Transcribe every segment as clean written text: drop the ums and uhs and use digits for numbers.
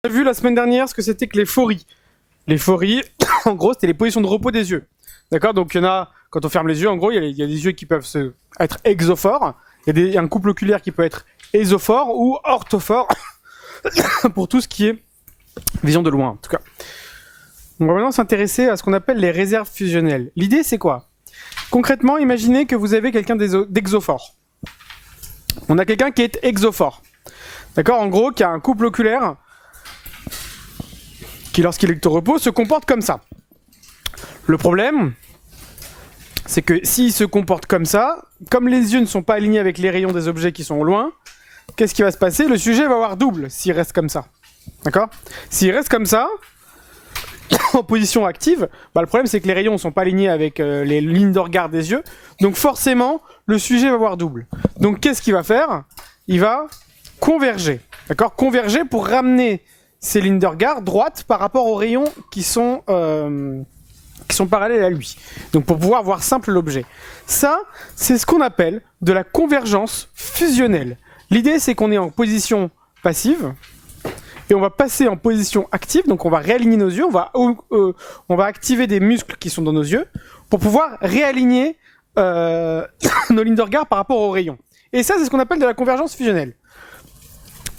On a vu la semaine dernière ce que c'était que les phories. Les phories, en gros, c'était les positions de repos des yeux. D'accord? Donc, il y en a, quand on ferme les yeux, en gros, il y a des yeux qui peuvent être exophores. Il y a un couple oculaire qui peut être ésophore ou orthophore, pour tout ce qui est vision de loin, en tout cas. On va maintenant s'intéresser à ce qu'on appelle les réserves fusionnelles. L'idée, c'est quoi? Concrètement, imaginez que vous avez quelqu'un d'exophore. On a quelqu'un qui est exophore. D'accord? En gros, qui a un couple oculaire qui, lorsqu'il est au repos, se comporte comme ça. Le problème, c'est que s'il se comporte comme ça, comme les yeux ne sont pas alignés avec les rayons des objets qui sont au loin, qu'est-ce qui va se passer? Le sujet va avoir double s'il reste comme ça. D'accord? S'il reste comme ça, en position active, le problème c'est que les rayons ne sont pas alignés avec les lignes de regard des yeux, donc forcément, le sujet va avoir double. Donc qu'est-ce qu'il va faire? Il va converger. D'accord? Converger pour ramener ces lignes de regard droites par rapport aux rayons qui sont parallèles à lui. Donc pour pouvoir voir simple l'objet. Ça, c'est ce qu'on appelle de la convergence fusionnelle. L'idée, c'est qu'on est en position passive et on va passer en position active. Donc on va réaligner nos yeux, on va activer des muscles qui sont dans nos yeux pour pouvoir réaligner nos lignes de regard par rapport aux rayons. Et ça, c'est ce qu'on appelle de la convergence fusionnelle.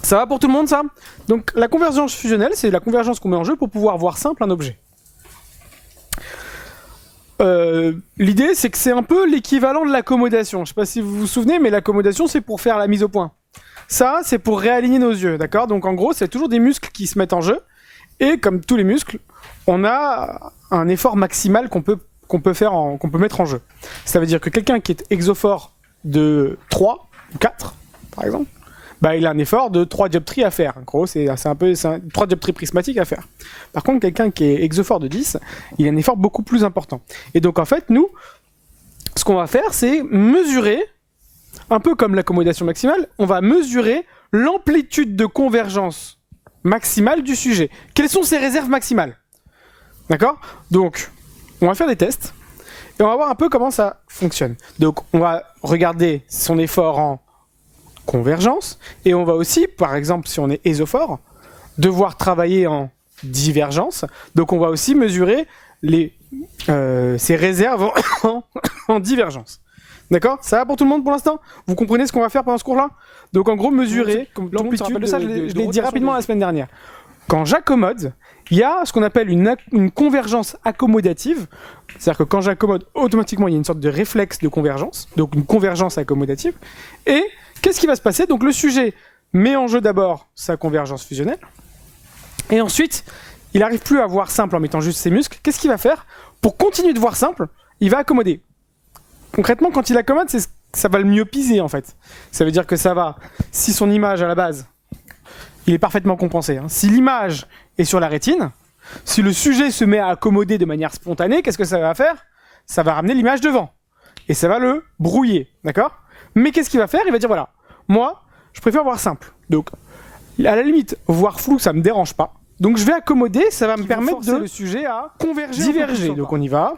Ça va pour tout le monde, ça? Donc la convergence fusionnelle, c'est la convergence qu'on met en jeu pour pouvoir voir simple un objet. L'idée, c'est que c'est un peu l'équivalent de l'accommodation. Je ne sais pas si vous vous souvenez, mais l'accommodation, c'est pour faire la mise au point. Ça, c'est pour réaligner nos yeux, d'accord? Donc en gros, c'est toujours des muscles qui se mettent en jeu. Et comme tous les muscles, on a un effort maximal qu'on peut mettre en jeu. Ça veut dire que quelqu'un qui est exophore de 3 ou 4, par exemple, il a un effort de 3 dioptries à faire. En gros, c'est 3 dioptries prismatiques à faire. Par contre, quelqu'un qui est exophore de 10, il a un effort beaucoup plus important. Et donc, en fait, nous, ce qu'on va faire, c'est mesurer, un peu comme l'accommodation maximale, on va mesurer l'amplitude de convergence maximale du sujet. Quelles sont ses réserves maximales? D'accord? Donc, on va faire des tests, et on va voir un peu comment ça fonctionne. Donc, on va regarder son effort en convergence, et on va aussi, par exemple, si on est ésophore, devoir travailler en divergence. Donc on va aussi mesurer ses réserves en divergence. D'accord? Ça va pour tout le monde pour l'instant? Vous comprenez ce qu'on va faire pendant ce cours-là? Donc en gros, mesurer l'amplitude de ça, je l'ai dit rapidement la semaine dernière. Quand j'accommode, il y a ce qu'on appelle une convergence accommodative. C'est-à-dire que quand j'accommode, automatiquement, il y a une sorte de réflexe de convergence, donc une convergence accommodative. Et qu'est-ce qui va se passer? Donc le sujet met en jeu d'abord sa convergence fusionnelle, et ensuite, il n'arrive plus à voir simple en mettant juste ses muscles. Qu'est-ce qu'il va faire? Pour continuer de voir simple, il va accommoder. Concrètement, quand il accommode, ça va le myopiser en fait. Ça veut dire que ça va, si son image à la base, il est parfaitement compensé. Si l'image est sur la rétine, si le sujet se met à accommoder de manière spontanée, qu'est-ce que ça va faire? Ça va ramener l'image devant. Et ça va le brouiller, d'accord? Mais qu'est-ce qu'il va faire? Il va dire voilà, moi, je préfère voir simple. Donc, à la limite, voir flou, ça me dérange pas. Donc, je vais accommoder, ça va me permettre de le sujet à converger, diverger. Donc, on y va.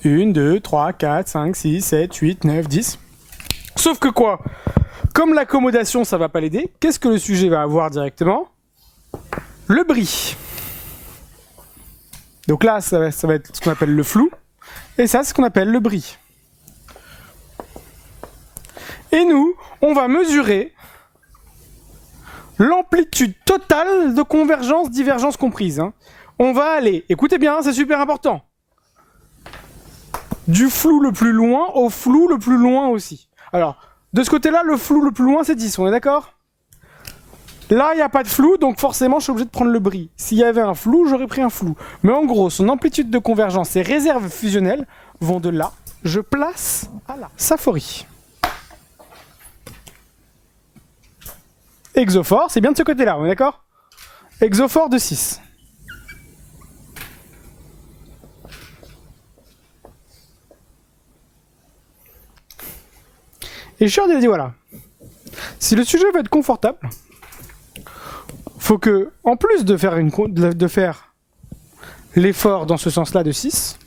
1, 2, 3, 4, 5, 6, 7, 8, 9, 10. Sauf que quoi? Comme l'accommodation, ça va pas l'aider, qu'est-ce que le sujet va avoir directement? Le bris. Donc là, ça va être ce qu'on appelle le flou. Et ça, c'est ce qu'on appelle le bris. Et nous, on va mesurer l'amplitude totale de convergence, divergence comprise. On va aller, écoutez bien, c'est super important, du flou le plus loin au flou le plus loin aussi. Alors, de ce côté-là, le flou le plus loin, c'est 10, on est d'accord? Là, il n'y a pas de flou, donc forcément, je suis obligé de prendre le bris. S'il y avait un flou, j'aurais pris un flou. Mais en gros, son amplitude de convergence, ses réserves fusionnelles vont de là. Je place à là. Sa phorie. Exophore, c'est bien de ce côté-là, on est d'accord? Exophore de 6. Et je lui ai dit voilà, si le sujet veut être confortable, faut que, en plus de faire l'effort dans ce sens-là de 6,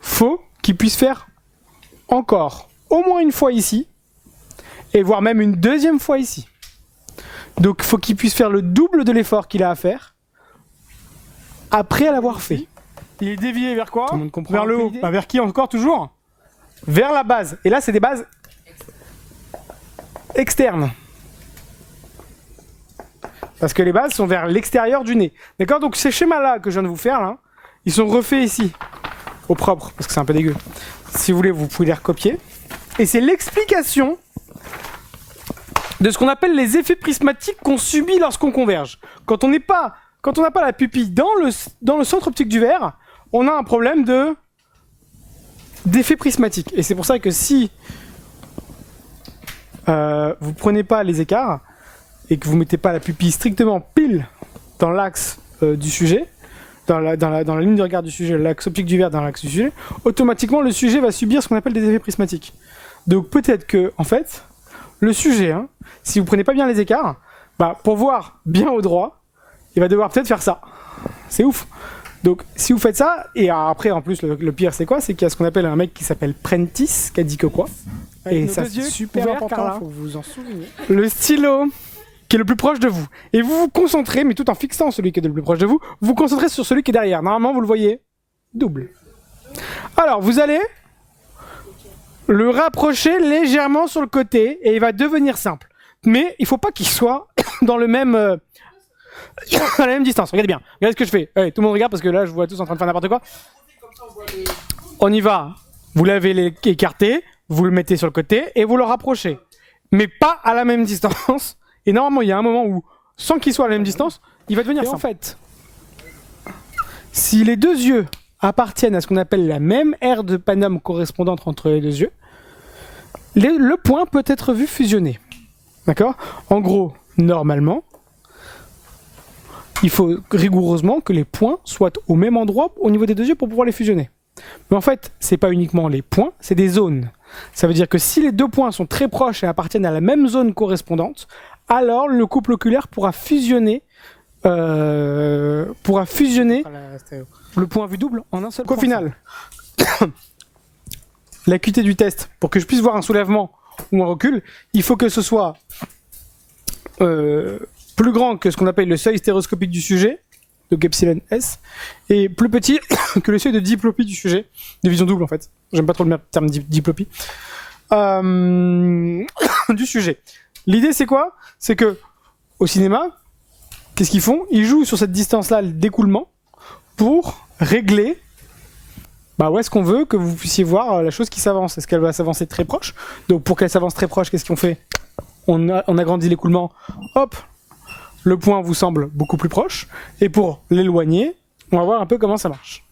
faut qu'il puisse faire encore au moins une fois ici, et voire même une deuxième fois ici. Donc il faut qu'il puisse faire le double de l'effort qu'il a à faire après l'avoir fait. Il est dévié vers quoi? Vers le haut. Bah, vers qui encore toujours? Vers la base. Et là, c'est des bases externes. Parce que les bases sont vers l'extérieur du nez. D'accord? Donc ces schémas-là que je viens de vous faire, là, ils sont refaits ici. Au propre, parce que c'est un peu dégueu. Si vous voulez, vous pouvez les recopier. Et c'est l'explication de ce qu'on appelle les effets prismatiques qu'on subit lorsqu'on converge. Quand on n'a pas la pupille dans le centre optique du verre, on a un problème d'effet prismatique. Et c'est pour ça que si vous prenez pas les écarts et que vous mettez pas la pupille strictement pile dans l'axe du sujet, dans la ligne de regard du sujet, l'axe optique du verre dans l'axe du sujet, automatiquement le sujet va subir ce qu'on appelle des effets prismatiques. Donc peut-être que, en fait, le sujet, hein, si vous prenez pas bien les écarts, bah, pour voir bien au droit, il va devoir peut-être faire ça. C'est ouf. Donc si vous faites ça, et après en plus le pire c'est quoi? C'est qu'il y a ce qu'on appelle un mec qui s'appelle Prentice, qui a dit que quoi? Et ça c'est super important, faut que vous en souveniez. Le stylo qui est le plus proche de vous. Et vous vous concentrez, mais tout en fixant celui qui est le plus proche de vous, vous vous concentrez sur celui qui est derrière. Normalement vous le voyez double. Alors vous allez le rapprocher légèrement sur le côté et il va devenir simple. Mais il faut pas qu'il soit dans le même... à la même distance. Regardez bien. Regardez ce que je fais. Allez, tout le monde regarde parce que là je vous vois tous en train de faire n'importe quoi. On y va. Vous l'avez écarté, vous le mettez sur le côté et vous le rapprochez. Mais pas à la même distance. Et normalement il y a un moment où, sans qu'il soit à la même distance, il va devenir simple. En fait, si les deux yeux appartiennent à ce qu'on appelle la même aire de Panum correspondante entre les deux yeux, le point peut être vu fusionner. D'accord? En gros, normalement, il faut rigoureusement que les points soient au même endroit au niveau des deux yeux pour pouvoir les fusionner. Mais en fait, c'est pas uniquement les points, c'est des zones. Ça veut dire que si les deux points sont très proches et appartiennent à la même zone correspondante, alors le couple oculaire pourra fusionner le point vu double en un seul point. Au final, l'acuité du test, pour que je puisse voir un soulèvement ou un recul, il faut que ce soit plus grand que ce qu'on appelle le seuil stéréoscopique du sujet, donc epsilon S, et plus petit que le seuil de diplopie du sujet, de vision double en fait. J'aime pas trop le terme diplopie. Du sujet. L'idée c'est quoi? C'est que au cinéma, qu'est-ce qu'ils font? Ils jouent sur cette distance-là d'écoulement pour régler où est-ce qu'on veut que vous puissiez voir la chose qui s'avance. Est-ce qu'elle va s'avancer très proche? Donc pour qu'elle s'avance très proche, qu'est-ce qu'on fait? On agrandit l'écoulement. Hop, le point vous semble beaucoup plus proche. Et pour l'éloigner, on va voir un peu comment ça marche.